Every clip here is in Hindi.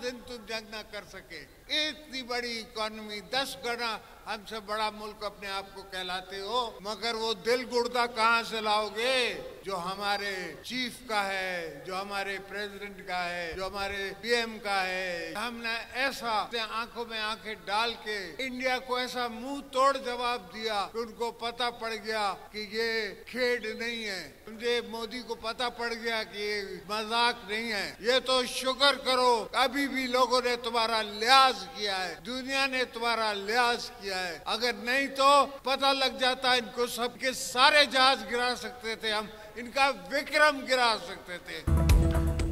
दिन तुम जंग ना कर सके। इतनी बड़ी इकोनॉमी, 10 गुना हमसे बड़ा मुल्क अपने आप को कहलाते हो, मगर वो दिल गुर्दा कहाँ से लाओगे जो हमारे चीफ का है, जो हमारे प्रेसिडेंट का है, जो हमारे पीएम का है। हमने ऐसा आंखों में आंखें डाल के इंडिया को ऐसा मुंह तोड़ जवाब दिया कि उनको पता पड़ गया कि ये खेड नहीं है। मुझे मोदी को पता पड़ गया कि ये मजाक नहीं है। ये तो शुक्र करो अभी भी लोगों ने तुम्हारा लिहाज किया है, दुनिया ने तुम्हारा लिहाज किया है। अगर नहीं तो पता लग जाता इनको सबके सारे जहाज गिरा सकते थे हम, इनका विक्रम गिरा सकते थे।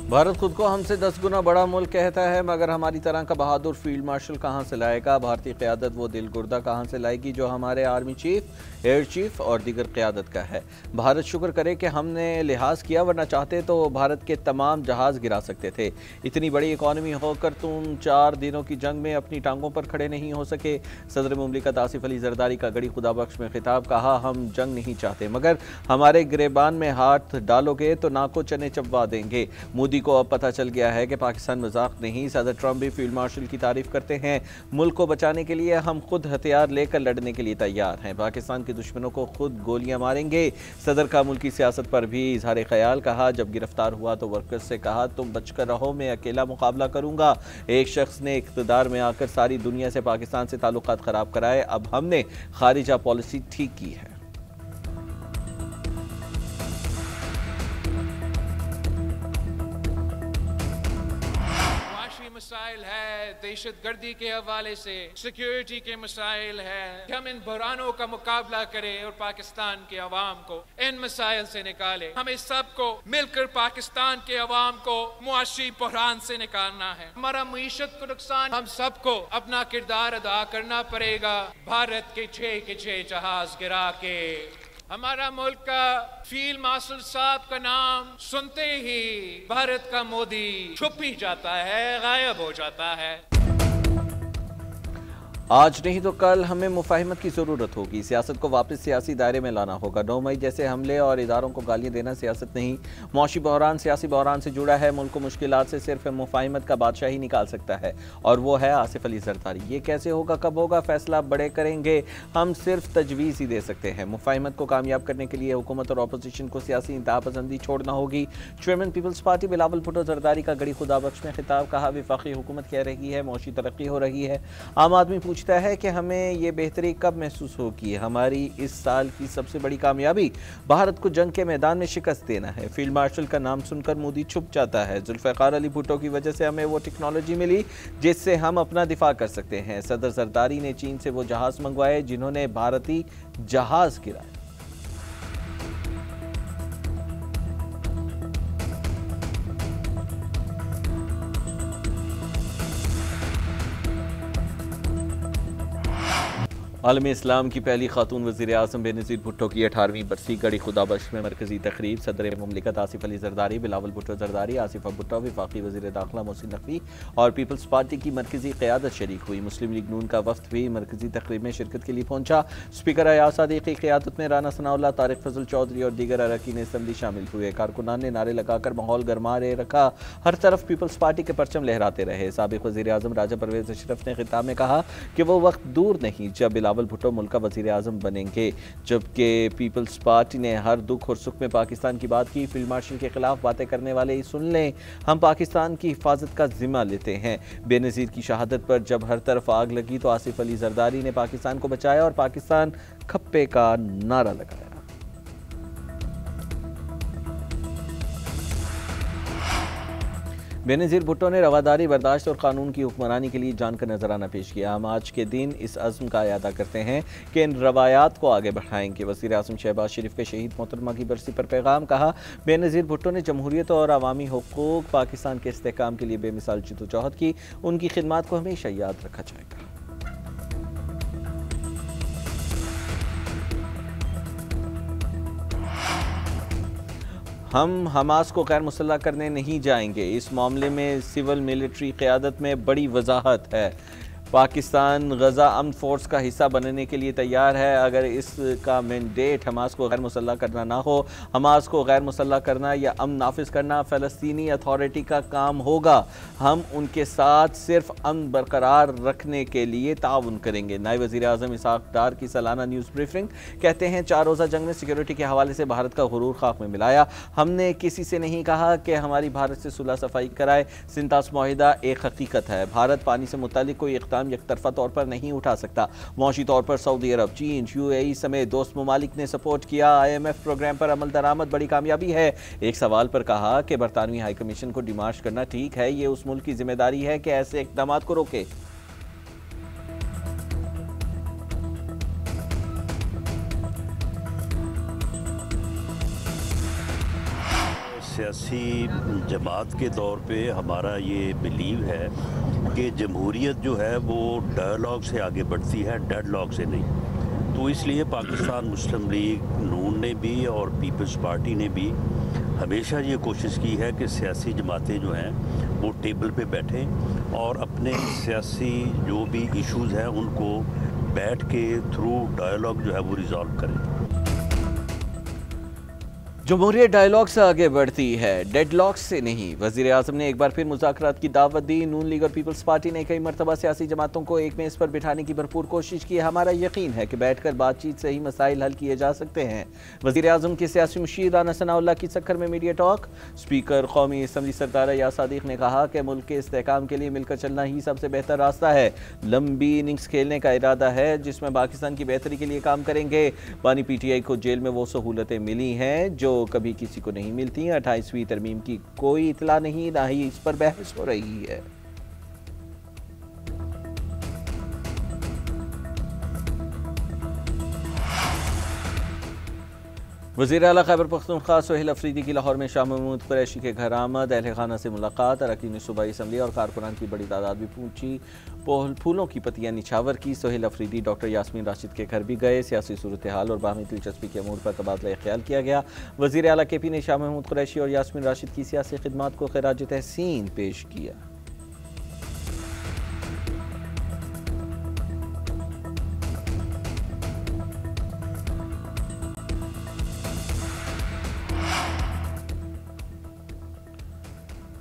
भारत खुद को हमसे 10 गुना बड़ा मुल्क कहता है, मगर हमारी तरह का बहादुर फील्ड मार्शल कहां से लाएगा? भारतीय क़यादत वो दिल गुर्दा कहां से लाएगी जो हमारे आर्मी चीफ, एयर चीफ और दीगर क़यादत का है? भारत शुक्र करे कि हमने लिहाज किया, वरना चाहते तो भारत के तमाम जहाज़ गिरा सकते थे। इतनी बड़ी इकॉनमी होकर तुम 4 दिनों की जंग में अपनी टांगों पर खड़े नहीं हो सके। सदर मुमलिकत आसिफ अली जरदारी का गड़ी खुदाबख्श में खिताब, कहा हम जंग नहीं चाहते, मगर हमारे गिरेबान में हाथ डालोगे तो नाको चने चबवा देंगे। मोदी को अब पता चल गया है कि पाकिस्तान मजाक नहीं। सदर ट्रंप भी फील्ड मार्शल की तारीफ करते हैं। मुल्क को बचाने के लिए हम खुद हथियार लेकर लड़ने के लिए तैयार हैं, पाकिस्तान के दुश्मनों को खुद गोलियां मारेंगे। सदर का मुल्की सियासत पर भी इजहार ख्याल, कहा जब गिरफ्तार हुआ तो वर्कर्स से कहा तुम बचकर रहो, मैं अकेला मुकाबला करूंगा। एक शख्स ने इख्तिदार में आकर सारी दुनिया से पाकिस्तान से ताल्लुकात खराब कराए, अब हमने खारिजा पॉलिसी ठीक की है। मसाइल है, दहशत गर्दी के हवाले से सिक्योरिटी के मसाइल है कि हम इन बहरानों का मुकाबला करें और पाकिस्तान के अवाम को इन मसाइल से निकालें। हमें सबको मिलकर पाकिस्तान के अवाम को मुआशी बहरान से निकालना है। हमारा मईशत को नुकसान, हम सबको अपना किरदार अदा करना पड़ेगा। भारत के 6 जहाज गिरा के हमारा मुल्क का फील्ड मार्शल साहब का नाम सुनते ही भारत का मोदी छुप ही जाता है, गायब हो जाता है। आज नहीं तो कल हमें मुफाहिमत की ज़रूरत होगी, सियासत को वापस सियासी दायरे में लाना होगा। 9 मई जैसे हमले और इदारों को गालियां देना सियासत नहीं। मौशी बहरान सियासी बहरान से जुड़ा है। मुल्क को मुश्किलात से सिर्फ मुफाहिमत का बादशाह ही निकाल सकता है, और वो है आसिफ अली जरदारी। ये कैसे होगा, कब होगा, फैसला बड़े करेंगे, हम सिर्फ तजवीज़ ही दे सकते हैं। मुफाहिमत को कामयाब करने के लिए हुकूमत और अपोजिशन को सियासी इंतहा पसंदी छोड़ना होगी। Chairman people's party Bilawal Bhutto Zardari का गड़ी खुदाबख्श में खिताब, कहा वफाकी हुकूमत कह रही है मौशी तरक्की हो रही है। आम आदमी पूछता है कि हमें ये बेहतरी कब महसूस होगी। हमारी इस साल की सबसे बड़ी कामयाबी भारत को जंग के मैदान में शिकस्त देना है। फील्ड मार्शल का नाम सुनकर मोदी छुप जाता है। जुल्फ़िकार अली भुट्टो की वजह से हमें वो टेक्नोलॉजी मिली जिससे हम अपना दिफा कर सकते हैं। सदर जरदारी ने चीन से वो जहाज मंगवाए जिन्होंने भारतीय जहाज गिराए। आलम इस्लाम की पहली खातून वज़ीर आज़म बेनज़ीर भुट्टो की 18वीं बरसी गड़ी खुदाबख्श में मरकजी तकरीब। सदर मुमलिकत आसिफ अली जरदारी, बिलावल भुट्टो जरदारी, आसिफा भुट्टो, वफाकी वज़ीर दाखिला मोहसिन नकवी और पीपल्स पार्टी की मरकजी क़यादत शरीक हुई। मुस्लिम लीग नून का वफ़द भी मरकजी तकरीब में शिरकत के लिए पहुंचा। स्पीकर अयाज सादिक़ की क़यादत में राना सनाउल्लाह, तारिक फजल चौधरी और दीगर अरकान असम्बली शामिल हुए। कारकुनान ने नारे लगाकर माहौल गरमा रखा। हर तरफ पीपल्स पार्टी के परचम लहराते रहे। साबिक़ वज़ीर आज़म राजा परवेज़ अशरफ ने खिताब में कहा कि वो वक्त दूर नहीं जब बिलावल भुट्टो मुल्क का वज़ीर आज़म बनेंगे। जबकि पीपल्स पार्टी ने हर दुख और सुख में पाकिस्तान की बात की। फील्ड मार्शल के खिलाफ बातें करने वाले ही सुन लें, हम पाकिस्तान की हिफाजत का जिम्मा लेते हैं। बेनज़ीर की शहादत पर जब हर तरफ आग लगी तो आसिफ अली जरदारी ने पाकिस्तान को बचाया और पाकिस्तान खप्पे का नारा लगाया। बेनज़ीर भुट्टो ने रवादारी, बर्दाश्त और कानून की हुक्मरानी के लिए जान का नजराना पेश किया। हम आज के दिन इस अज़्म का अयादा करते हैं कि इन रवायात को आगे बढ़ाएंगे। वज़ीर आज़म शहबाज शरीफ के शहीद मोहतरमा की बरसी पर पैगाम, कहा बेनज़ीर भुट्टो ने जमहूरियत और अवामी हुकूक पाकिस्तान के इस्तेहकाम के लिए बेमिसाल जद्दोजहद की। उनकी खिदमात को हमेशा याद रखा जाएगा। हम हमास को गैर मुसल्लह करने नहीं जाएंगे। इस मामले में सिविल मिलिट्री क़यादत में बड़ी वजाहत है। पाकिस्तान गजा अमन फोर्स का हिस्सा बनने के लिए तैयार है। अगर इसका मैंडेट हमास को गैर मुसल्लह करना ना हो, हमास को गैर मुसल्लह करना या अमन नाफिज करना फ़लस्तीनी अथॉरिटी का काम होगा। हम उनके साथ सिर्फ अमन बरकरार रखने के लिए ताउन करेंगे। नायब वज़ीर आज़म इसहाक डार की सालाना न्यूज़ ब्रीफिंग। कहते हैं 4 रोज़ा जंग में सिक्योरिटी के हवाले से भारत का गुरूर खाक में मिलाया। हमने किसी से नहीं कहा कि हमारी भारत से सुलह सफाई कराए। सिंतास मुआहिदा एक हकीकत है। भारत पानी से मुतालिक कोई इक़दाम एकतरफा तौर पर नहीं उठा सकता। मौशी तौर पर सऊदी अरब, चीन, UAE समेत दोस्त ममालिक ने सपोर्ट किया। IMF प्रोग्राम पर अमल दरामद बड़ी कामयाबी है। एक सवाल पर कहा कि बरतानवी हाई कमीशन को डिमार्च करना ठीक है, ये उस मुल्क की जिम्मेदारी है कि ऐसे इक़दाम को रोके। सियासी जमात के तौर पे हमारा ये बिलीव है कि जमहूरियत जो है वो डायलॉग से आगे बढ़ती है, डेडलॉग से नहीं। तो इसलिए पाकिस्तान मुस्लिम लीग नून ने भी और पीपल्स पार्टी ने भी हमेशा ये कोशिश की है कि सियासी जमातें जो हैं वो टेबल पे बैठें और अपने सियासी जो भी इश्यूज़ हैं उनको बैठ के थ्रू डायलॉग जो है वो रिजॉल्व करें। जमहूरियत डायलॉग से आगे बढ़ती है, डेडलॉक से नहीं। वज़ीर आज़म ने एक बार फिर मुज़ाकरात की दावत दी। नून लीग और पीपल्स पार्टी ने कई मरतबा सियासी जमातों को एक मेज़ पर बिठाने की भरपूर कोशिश की। हमारा यकीन है कि बैठकर बातचीत से ही मसाइल हल किए जा सकते हैं। वज़ीर आज़म के सियासी मुशीर राना सनाउल्लाह की सक्खर में मीडिया टॉक। स्पीकर कौमी असम्बली सरदार यास सादिक ने कहा कि मुल्क के इस्तेहकाम के लिए मिलकर चलना ही सबसे बेहतर रास्ता है। लंबी इनिंग्स खेलने का इरादा है जिसमें पाकिस्तान की बेहतरी के लिए काम करेंगे। बानी PTI को जेल में वो सहूलतें मिली हैं जो कभी किसी को नहीं मिलती। 28वीं तरमीम की कोई इतला नहीं, ना ही इस पर बहस हो रही है। वज़ीर आला खैबर पख्तूनख्वा सोहेल अफरीदी की लाहौर में शाह महमूद कुरैशी के घर आमद। अहल खाना से मुलाकात। अरकान सूबाई असम्बली और कारकुनान की बड़ी तादाद भी पहुंची। फूलों की पत्तियां निछावर की। सोहेल अफरीदी डॉक्टर यास्मीन राशिद के घर भी गए। सियासी सूरत हाल और बाहमी दिलचस्पी के अमूर पर तबादला ख्याल किया गया। वज़ीर आला KP ने शाह महमूद कुरैशी और यास्मीन राशिद की सियासी खिदमात को खिराज तहसीन पेश किया।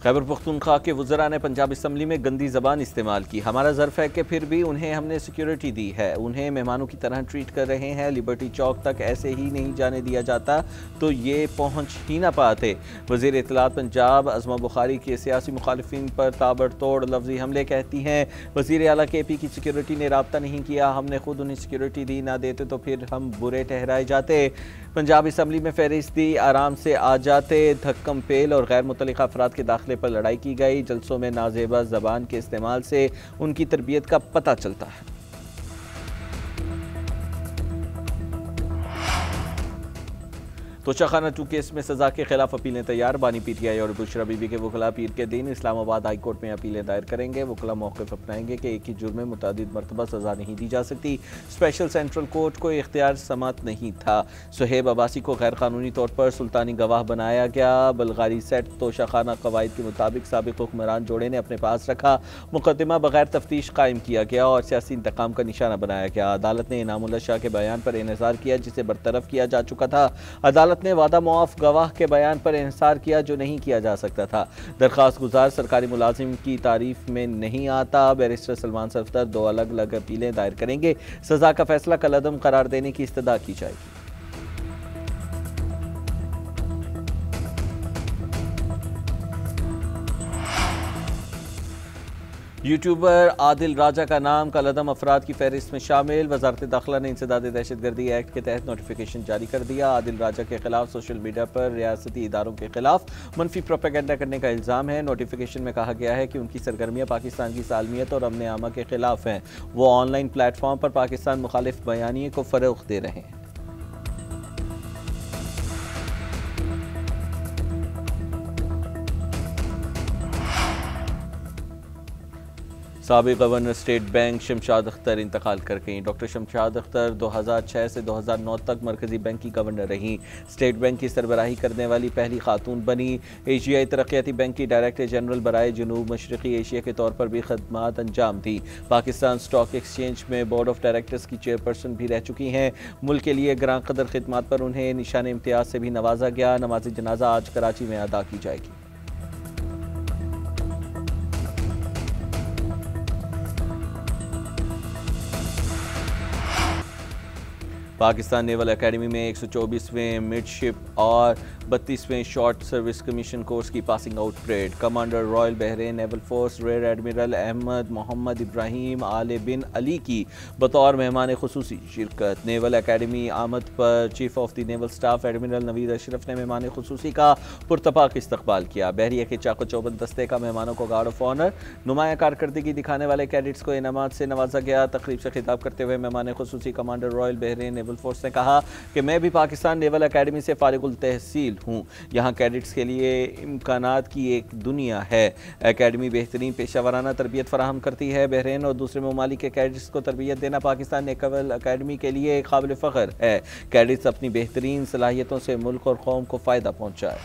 खैबर पख्तूनख्वा के वज़रा ने पंजाब असम्बली में गंदी ज़बान इस्तेमाल की। हमारा ज़र्फ़ है कि फिर भी उन्हें हमने सिक्योरिटी दी है, उन्हें मेहमानों की तरह ट्रीट कर रहे हैं। लिबर्टी चौक तक ऐसे ही नहीं जाने दिया जाता तो ये पहुँच ही ना पाते। वज़ीर इत्तलात पंजाब अज़मा बुखारी के सियासी मुखालिफिन पर ताबड़तोड़ लफ्ज़ी हमले। कहती हैं वज़ीर आला KP की सिक्योरिटी ने रब्ता नहीं किया, हमने खुद उन्हें सिक्योरिटी दी, ना देते तो फिर हम बुरे ठहराए जाते। पंजाब असम्बली में फहरिस्त दी, आराम से आ जाते। धक्कम पेल और गैर मुतल्लिक़ अफराद के दाखिले पर लड़ाई की गई। जलसों में नाजेबा ज़बान के इस्तेमाल से उनकी तरबियत का पता चलता है। तोशाखाना 2 केस में सजा के खिलाफ अपीलें तैयार। बानी PTI और बुशरा बीबी के वकला पीर के दिन इस्लामाबाद हाई कोर्ट में अपीलें दायर करेंगे। वकला मौक़िफ़ अपनाएंगे कि एक ही जुर्म में मुतादिद मरतबा सजा नहीं दी जा सकती। स्पेशल सेंट्रल कोर्ट को इख्तियार समात नहीं था। सुहेब अब्बासी को गैर कानूनी तौर पर सुल्तानी गवाह बनाया गया। बलगारी सेट तोशाखाना कवायद के मुताबिक साबिक़ हुक्मरान जोड़े ने अपने पास रखा। मुकदमा बगैर तफ्तीश कायम किया गया और सियासी इंतकाम का निशाना बनाया गया। अदालत ने इनामुल्लाह शाह के बयान पर इन्हिसार किया जिसे बरतरफ किया जा चुका था। अदालत ने वादा मुआफ गवाह के बयान पर इंसार किया जो नहीं किया जा सकता था। दरखास्त गुजार सरकारी मुलाजिम की तारीफ में नहीं आता। बैरिस्टर सलमान सफदर 2 अलग अलग अपीलें दायर करेंगे। सजा का फैसला कलअदम करार देने की इस्तदा की जाएगी। यूट्यूबर आदिल राजा का नाम कलअदम अफराद की फहरिस्त में शामिल। वजारत दाखिला ने इंसदाद दहशतगर्दी एक्ट के तहत नोटिफिकेशन जारी कर दिया। आदिल राजा के खिलाफ सोशल मीडिया पर रियासती इदारों के खिलाफ मनफी प्रोपेगेंडा करने का इल्ज़ाम है। नोटिफिकेशन में कहा गया है कि उनकी सरगर्मियाँ पाकिस्तान की सालमियत और अमन आमा के खिलाफ हैं। वो ऑनलाइन प्लेटफॉर्म पर पाकिस्तान मुखालिफ बयानिए को फ़रोग़ दे रहे हैं। साबिक governor state bank Shamshad Akhtar इंतकाल कर गईं। डॉक्टर शमशाद अख्तर 2006 से 2009 तक मरकजी बैंक की गवर्नर रहीं। स्टेट बैंक की सरबराही करने वाली पहली खातून बनी। एशियाई तरक्याती बैंक की डायरेक्टर जनरल बराए जनूब मशरकी एशिया के तौर पर भी खदमात अंजाम दी। पाकिस्तान स्टॉक एक्सचेंज में बोर्ड ऑफ डायरेक्टर्स की चेयरपर्सन भी रह चुकी हैं। मुल्क के लिए ग्रां कदर खिदमात पर उन्हें निशान इम्तियाज से भी नवाजा गया। नमाज जनाजा आज कराची में अदा की जाएगी। पाकिस्तान नेवल एकेडमी में 124वें मिडशिप और 32वें शॉर्ट सर्विस कमीशन कोर्स की passing out parade. Commander royal Bahrain naval force rear admiral Ahmed Mohammed Ibrahim Al bin Ali की बतौर मेहमान खुसूसी शिरकत। नेवल एकेडमी आमद पर chief of the naval staff admiral Naveed Ashraf ने मेहमान खुसूसी का पुरतपाक इस्तकबाल किया। बहरिया के चाको चौबंद दस्ते का मेहमानों को गार्ड ऑफ ऑनर नुमाया कारकर्दगी दिखाने वाले कैडेट्स को इनामात से नवाजा गया। तकरीब से खिताब करते हुए मेहमान खुसूसी commander royal Bahrain naval force ने कहा कि मैं भी पाकिस्तान नेवल एकेडमी से फारिगुल तहसील हूँ। यहाँ कैडेट्स के लिए इम्कानात की एक दुनिया है। एकेडमी बेहतरीन पेशा वराना तरबियत फराहम करती है। बहरीन और दूसरे ममालिक के कैडेट्स को तरबियत देना पाकिस्तान नेवल एकेडमी के लिए काबिल फ़ख्र है। कैडेट्स अपनी बेहतरीन सलाहियतों से मुल्क और कौम को फ़ायदा पहुँचाए।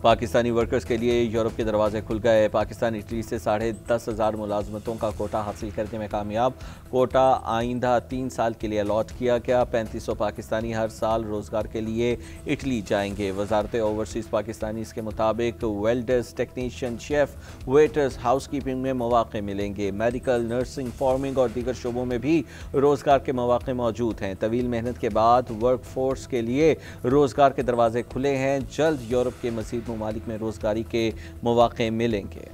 पाकिस्तानी वर्कर्स के लिए यूरोप के दरवाजे खुल गए। पाकिस्तान इटली से 10,500 मुलाजमतों का कोटा हासिल करने में कामयाब। कोटा आइंदा 3 साल के लिए अलॉट किया गया। 3500 पाकिस्तानी हर साल रोज़गार के लिए इटली जाएंगे। वजारत ओवरसीज़ पाकिस्तानी के मुताबिक welders, technician, chef, waiters, house keeping में मौक़े मिलेंगे। मेडिकल, नर्सिंग, फार्मिंग और दीगर शोबों में भी रोज़गार के मौक़े मौजूद हैं। तवील मेहनत के बाद वर्क फोर्स के लिए रोज़गार के दरवाजे खुले हैं। जल्द यूरोप के मज़ीद ममालिक में रोजगारी के मौके मिलेंगे।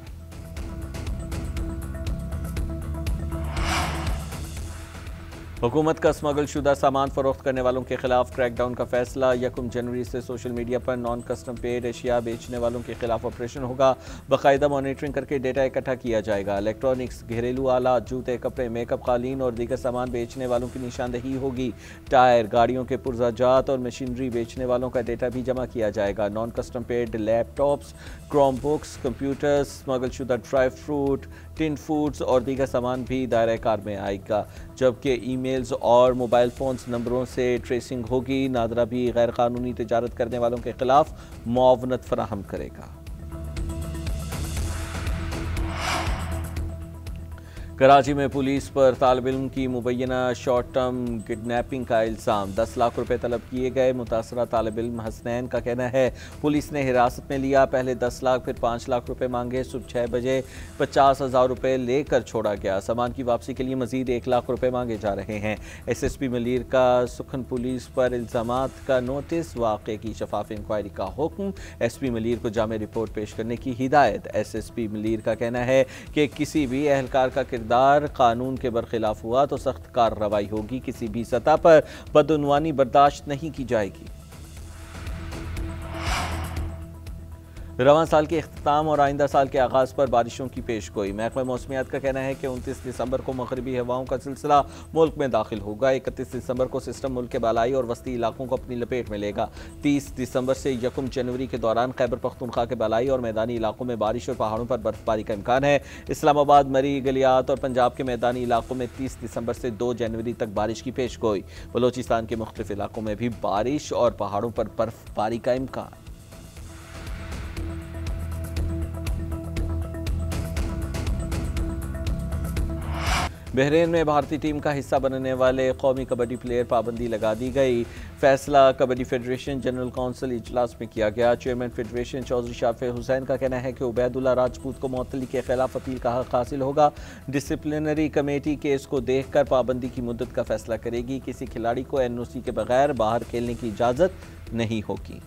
हुकूमत का स्मगल शुदा सामान फरोख्त करने वालों के खिलाफ क्रैकडाउन का फैसला। 1 जनवरी से सोशल मीडिया पर नॉन कस्टम पेड एशिया बेचने वालों के खिलाफ ऑपरेशन होगा। बाकायदा मॉनिटरिंग करके डेटा इकट्ठा किया जाएगा। इलेक्ट्रॉनिक्स, घरेलू आला, जूते, कपड़े, मेकअप, कालीन और दीगर सामान बेचने वालों की निशानदही होगी। टायर, गाड़ियों के पुर्जाजात और मशीनरी बेचने वालों का डेटा भी जमा किया जाएगा। Non custom paid laptops, Chrome books, computers, smuggle शुदा ड्राई फ्रूट, टिन फूड्स और दीगर सामान भी दायरे कार में आएगा। जबकि ईमेल्स और मोबाइल फ़ोन्स नंबरों से ट्रेसिंग होगी। नादरा भी गैर कानूनी तिजारत करने वालों के खिलाफ मुआवनत फराहम करेगा। कराची में पुलिस पर तालिब इल्म की मुबैना शॉर्ट टर्म किडनैपिंग का इल्ज़ाम। 10 लाख रुपए तलब किए गए। मुतासरा तालिब इल्म हसनैन का कहना है पुलिस ने हिरासत में लिया। पहले 10 लाख फिर 5 लाख रुपए मांगे। सुबह 6 बजे 50,000 रुपए लेकर छोड़ा गया। सामान की वापसी के लिए मजीद 1 लाख रुपए मांगे जा रहे हैं। SSP मलीर का सुखन पुलिस पर इल्ज़ामात का नोटिस, वाक़े की शफाफ इंक्वायरी का हुक्म। SP मलीर को जामे रिपोर्ट पेश करने की हिदायत। SSP मलीर का कहना है कि किसी भी एहलकार का कानून के बरखिलाफ हुआ तो सख्त कार्रवाई होगी। किसी भी सतह पर बदउनवानी बर्दाश्त नहीं की जाएगी। रवां साल के इख्तिताम और आइंदा साल के आगाज़ पर बारिशों की पेशगोई। महकमा मौसमियात का कहना है कि 29 दिसंबर को मगरबी हवाओं का सिलसिला मुल्क में दाखिल होगा। 31 दिसंबर को सिस्टम मुल्क के बालाई और वस्ती इलाकों को अपनी लपेट में लेगा। 30 दिसंबर से 1 जनवरी के दौरान खैबर पख्तूनख्वा के बालाई और मैदानी इलाकों में बारिश और पहाड़ों पर बर्फबारी का इम्कान है। इस्लामाबाद, मरी, गलियात और पंजाब के मैदानी इलाकों में 30 दिसंबर से 2 जनवरी तक बारिश की पेशगोई। बलोचिस्तान के मुख्तलिफ इलाकों में भी बारिश और पहाड़ों पर बर्फबारी का इम्कान। बहरीन में भारतीय टीम का हिस्सा बनने वाले कौमी कबड्डी प्लेयर पाबंदी लगा दी गई। फैसला कबड्डी फेडरेशन जनरल काउंसिल इजलास में किया गया। चेयरमैन फेडरेशन चौधरी शाफे हुसैन का कहना है कि उबैदुल्ला राजपूत को मुअत्तली के खिलाफ अपील का हक हासिल होगा। डिसिप्लिनरी कमेटी केस को देखकर पाबंदी की मुद्दत का फैसला करेगी। किसी खिलाड़ी को NOC के बगैर बाहर खेलने की इजाज़त नहीं होगी।